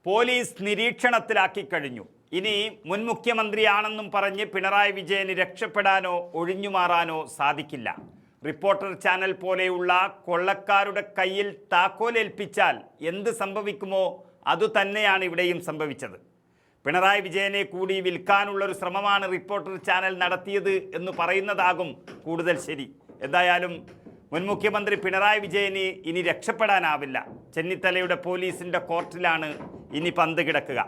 Police നിരീക്ഷണത്തിലാക്കി കഴിഞ്ഞു. ഇനി മുൻ മുഖ്യമന്ത്രിയാണെന്നും പറഞ്ഞ് പിണറായി വിജയന് രക്ഷപ്പെടാനോ ഒഴിഞ്ഞുമാറാനോ സാധിക്കില്ല. റിപ്പോർട്ടർ ചാനൽ പോലെയുള്ള കൊള്ളക്കാരുടെ കയ്യിൽ താക്കോലേൽപ്പിച്ചാൽ എന്ത് സംഭവിക്കുമോ അതുതന്നെയാണ് ഇവിടെയും സംഭവിച്ചത്. പിണറായി വിജയനെ കൂടി വിൽക്കാനുള്ളൊരു ശ്രമമാണ് റിപ്പോർട്ടർ ചാനൽ നടത്തിയത് എന്ന് പറയുന്നതാകും കൂടുതൽ ശരി. എന്തായാലും മുൻ മുഖ്യമന്ത്രി പിണറായി വിജയന് ഇനി രക്ഷപ്പെടാനാവില്ല. ചെന്നിത്തലയുടെ പോലീസിൻ്റെ കോർട്ടിലാണ് ഇനി പന്ത് കിടക്കുക.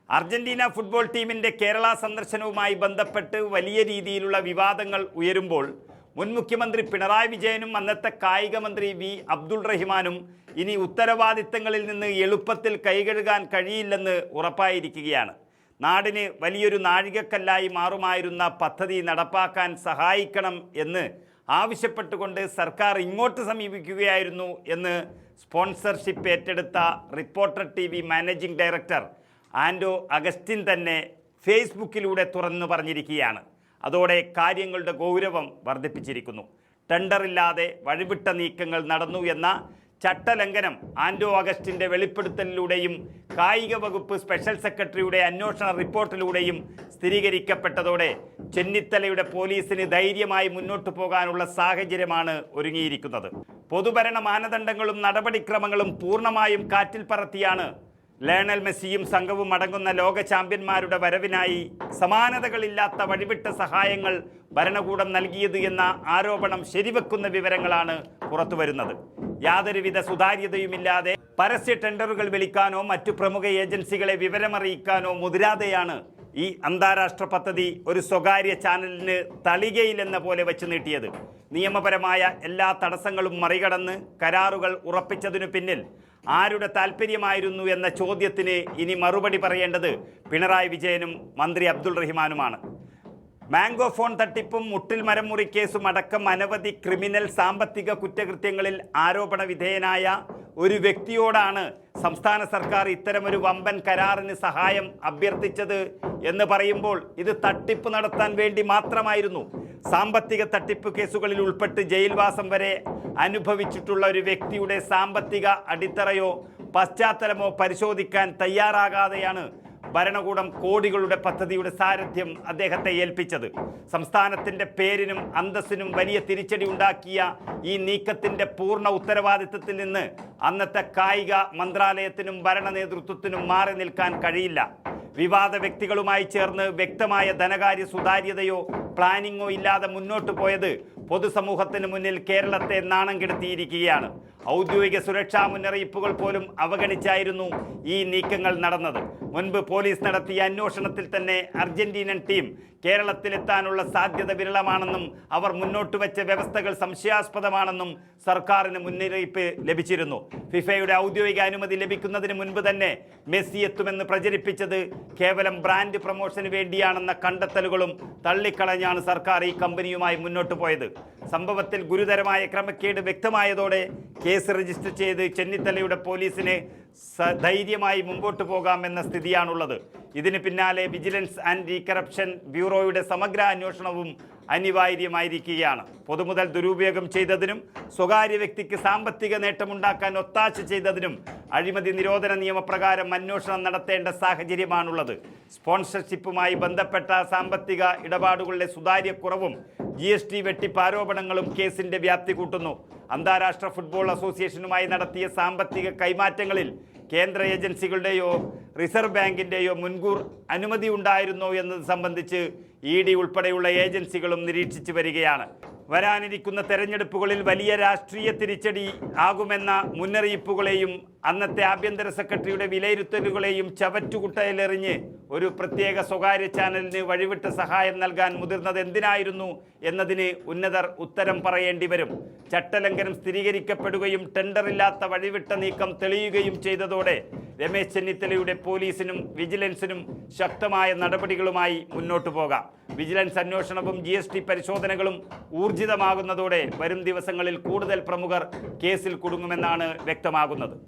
അർജന്റീന ഫുട്ബോൾ ടീമിൻ്റെ കേരള സന്ദർശനവുമായി ബന്ധപ്പെട്ട് വലിയ രീതിയിലുള്ള വിവാദങ്ങൾ ഉയരുമ്പോൾ മുൻ മുഖ്യമന്ത്രി പിണറായി വിജയനും അന്നത്തെ കായിക മന്ത്രി വി അബ്ദുൾ റഹ്മാനും ഇനി ഉത്തരവാദിത്തങ്ങളിൽ നിന്ന് എളുപ്പത്തിൽ കൈകഴുകാൻ കഴിയില്ലെന്ന് ഉറപ്പായിരിക്കുകയാണ്. നാടിന് വലിയൊരു നാഴികക്കല്ലായി മാറുമായിരുന്ന പദ്ധതി നടപ്പാക്കാൻ സഹായിക്കണം എന്ന് ആവശ്യപ്പെട്ടുകൊണ്ട് സർക്കാർ ഇങ്ങോട്ട് സമീപിക്കുകയായിരുന്നു എന്ന് സ്പോൺസർഷിപ്പ് ഏറ്റെടുത്ത റിപ്പോർട്ടർ TV മാനേജിംഗ് ഡയറക്ടർ ആൻഡോ അഗസ്റ്റിൻ തന്നെ ഫേസ്ബുക്കിലൂടെ തുറന്നു പറഞ്ഞിരിക്കുകയാണ്. അതോടെ കാര്യങ്ങളുടെ ഗൗരവം വർദ്ധിപ്പിച്ചിരിക്കുന്നു. ടെൻഡറില്ലാതെ വഴിവിട്ട നീക്കങ്ങൾ നടന്നു എന്ന ചട്ടലംഘനം ആൻഡോ അഗസ്റ്റിൻ്റെ വെളിപ്പെടുത്തലിലൂടെയും കായിക വകുപ്പ് സ്പെഷ്യൽ സെക്രട്ടറിയുടെ അന്വേഷണ റിപ്പോർട്ടിലൂടെയും സ്ഥിരീകരിക്കപ്പെട്ടതോടെ ചെന്നിത്തലയുടെ പോലീസിന് ധൈര്യമായി മുന്നോട്ട് പോകാനുള്ള സാഹചര്യമാണ് ഒരുങ്ങിയിരിക്കുന്നത്. പൊതുഭരണ മാനദണ്ഡങ്ങളും നടപടിക്രമങ്ങളും പൂർണ്ണമായും കാറ്റിൽ പറത്തിയാണ് ലയണൽ മെസ്സിയും സംഘവും അടങ്ങുന്ന ലോക ചാമ്പ്യന്മാരുടെ വരവിനായി സമാനതകളില്ലാത്ത വഴിവിട്ട സഹായങ്ങൾ ഭരണകൂടം നൽകിയത് എന്ന ആരോപണം ശരിവെക്കുന്ന വിവരങ്ങളാണ് പുറത്തുവരുന്നത്. യാതൊരുവിധ സുതാര്യതയുമില്ലാതെ പരസ്യ ടെൻഡറുകൾ വിളിക്കാനോ മറ്റു പ്രമുഖ ഏജൻസികളെ വിവരമറിയിക്കാനോ മുതിരാതെയാണ് ഈ അന്താരാഷ്ട്ര പദ്ധതി ഒരു സ്വകാര്യ ചാനലിന് തളികയിലെന്ന പോലെ വെച്ച് നീട്ടിയത്. നിയമപരമായ എല്ലാ തടസ്സങ്ങളും മറികടന്ന് കരാറുകൾ ഉറപ്പിച്ചതിനു പിന്നിൽ ആരുടെ താല്പര്യമായിരുന്നു എന്ന ചോദ്യത്തിന് ഇനി മറുപടി പറയേണ്ടത് പിണറായി വിജയനും മന്ത്രി അബ്ദുൾ റഹ്മാനുമാണ്. മാംഗോ ഫോൺ തട്ടിപ്പും മുട്ടിൽ മരം മുറി കേസും അടക്കം അനവധി ക്രിമിനൽ സാമ്പത്തിക കുറ്റകൃത്യങ്ങളിൽ ആരോപണ വിധേയനായ ഒരു വ്യക്തിയോടാണ് സംസ്ഥാന സർക്കാർ ഇത്തരമൊരു വമ്പൻ കരാറിന് സഹായം അഭ്യർത്ഥിച്ചത് എന്ന് പറയുമ്പോൾ ഇത് തട്ടിപ്പ് നടത്താൻ വേണ്ടി മാത്രമായിരുന്നു. സാമ്പത്തിക തട്ടിപ്പ് കേസുകളിൽ ഉൾപ്പെട്ട് ജയിൽവാസം വരെ അനുഭവിച്ചിട്ടുള്ള ഒരു വ്യക്തിയുടെ സാമ്പത്തിക അടിത്തറയോ പശ്ചാത്തലമോ പരിശോധിക്കാൻ തയ്യാറാകാതെയാണ് ഭരണകൂടം കോടികളുടെ പദ്ധതിയുടെ സാരഥ്യം അദ്ദേഹത്തെ ഏൽപ്പിച്ചത്. സംസ്ഥാനത്തിൻ്റെ പേരിനും അന്തസ്സിനും വലിയ തിരിച്ചടി ഉണ്ടാക്കിയ ഈ നീക്കത്തിൻ്റെ പൂർണ്ണ ഉത്തരവാദിത്തത്തിൽ നിന്ന് അന്നത്തെ കായിക മന്ത്രാലയത്തിനും ഭരണ നേതൃത്വത്തിനും മാറി നിൽക്കാൻ കഴിയില്ല. വിവാദ വ്യക്തികളുമായി ചേർന്ന് വ്യക്തമായ ധനകാര്യ സുതാര്യതയോ പ്ലാനിങ്ങോ ഇല്ലാതെ മുന്നോട്ട് പോയത് പൊതുസമൂഹത്തിന് മുന്നിൽ കേരളത്തെ നാണം കെടുത്തിയിരിക്കുകയാണ്. ഔദ്യോഗിക സുരക്ഷാ മുന്നറിയിപ്പുകൾ പോലും അവഗണിച്ചായിരുന്നു ഈ നീക്കങ്ങൾ നടന്നത്. മുൻപ് പോലീസ് നടത്തിയ അന്വേഷണത്തിൽ തന്നെ അർജന്റീനൻ ടീം കേരളത്തിലെത്താനുള്ള സാധ്യത വിരളമാണെന്നും അവർ മുന്നോട്ട് വെച്ച വ്യവസ്ഥകൾ സംശയാസ്പദമാണെന്നും സർക്കാരിന് മുന്നറിയിപ്പ് ലഭിച്ചിരുന്നു. ഫിഫയുടെ ഔദ്യോഗിക അനുമതി ലഭിക്കുന്നതിന് മുൻപ് തന്നെ മെസ്സി എത്തുമെന്ന് പ്രചരിപ്പിച്ചത് കേവലം ബ്രാൻഡ് പ്രൊമോഷന് വേണ്ടിയാണെന്ന കണ്ടെത്തലുകളും തള്ളിക്കളഞ്ഞാണ് സർക്കാർ ഈ കമ്പനിയുമായി മുന്നോട്ട് പോയത്. സംഭവത്തിൽ ഗുരുതരമായ ക്രമക്കേട് വ്യക്തമായതോടെ കേസ് രജിസ്റ്റർ ചെയ്ത് ചെന്നിത്തലയുടെ പോലീസിന് ധൈര്യമായി മുമ്പോട്ട് പോകാമെന്ന സ്ഥിതിയാണുള്ളത്. ഇതിന് പിന്നാലെ വിജിലൻസ് ആൻഡ് ഡീ കറപ്ഷൻ ബ്യൂറോയുടെ സമഗ്ര അന്വേഷണവും അനിവാര്യമായിരിക്കുകയാണ്. പൊതുമുതൽ ദുരുപയോഗം ചെയ്തതിനും സ്വകാര്യ വ്യക്തിക്ക് സാമ്പത്തിക നേട്ടമുണ്ടാക്കാൻ ഒത്താശ ചെയ്തതിനും അഴിമതി നിരോധന നിയമപ്രകാരം അന്വേഷണം നടത്തേണ്ട സാഹചര്യമാണുള്ളത്. സ്പോൺസർഷിപ്പുമായി ബന്ധപ്പെട്ട സാമ്പത്തിക ഇടപാടുകളുടെ സുതാര്യക്കുറവും GST വെട്ടിപ്പ് ആരോപണങ്ങളും കേസിൻ്റെ വ്യാപ്തി കൂട്ടുന്നു. അന്താരാഷ്ട്ര ഫുട്ബോൾ അസോസിയേഷനുമായി നടത്തിയ സാമ്പത്തിക കൈമാറ്റങ്ങളിൽ കേന്ദ്ര ഏജൻസികളുടെയോ റിസർവ് ബാങ്കിൻ്റെയോ മുൻകൂർ അനുമതി ഉണ്ടായിരുന്നോ എന്നത് സംബന്ധിച്ച് ED ഉൾപ്പെടെയുള്ള ഏജൻസികളും നിരീക്ഷിച്ചു വരികയാണ്. വരാനിരിക്കുന്ന തെരഞ്ഞെടുപ്പുകളിൽ വലിയ രാഷ്ട്രീയ തിരിച്ചടി ആകുമെന്ന മുന്നറിയിപ്പുകളെയും അന്നത്തെ ആഭ്യന്തര സെക്രട്ടറിയുടെ വിലയിരുത്തലുകളെയും ചവറ്റുകുട്ടയിലെറിഞ്ഞ് ഒരു പ്രത്യേക സ്വകാര്യ ചാനലിന് വഴിവിട്ട സഹായം നൽകാൻ മുതിർന്നത് എന്തിനായിരുന്നു എന്നതിന് ഉന്നതർ ഉത്തരം പറയേണ്ടി വരും. ചട്ടലംഘനം സ്ഥിരീകരിക്കപ്പെടുകയും ടെൻഡറില്ലാത്ത വഴിവിട്ട നീക്കം തെളിയുകയും ചെയ്തതോടെ രമേശ് ചെന്നിത്തലയുടെ പോലീസിനും വിജിലൻസിനും ശക്തമായ നടപടികളുമായി മുന്നോട്ടു പോകാം. വിജിലൻസ് അന്വേഷണവും GST പരിശോധനകളും ഊർജിതമാകുന്നതോടെ വരും ദിവസങ്ങളിൽ കൂടുതൽ പ്രമുഖർ കേസിൽ കുടുങ്ങുമെന്നാണ് വ്യക്തമാകുന്നത്.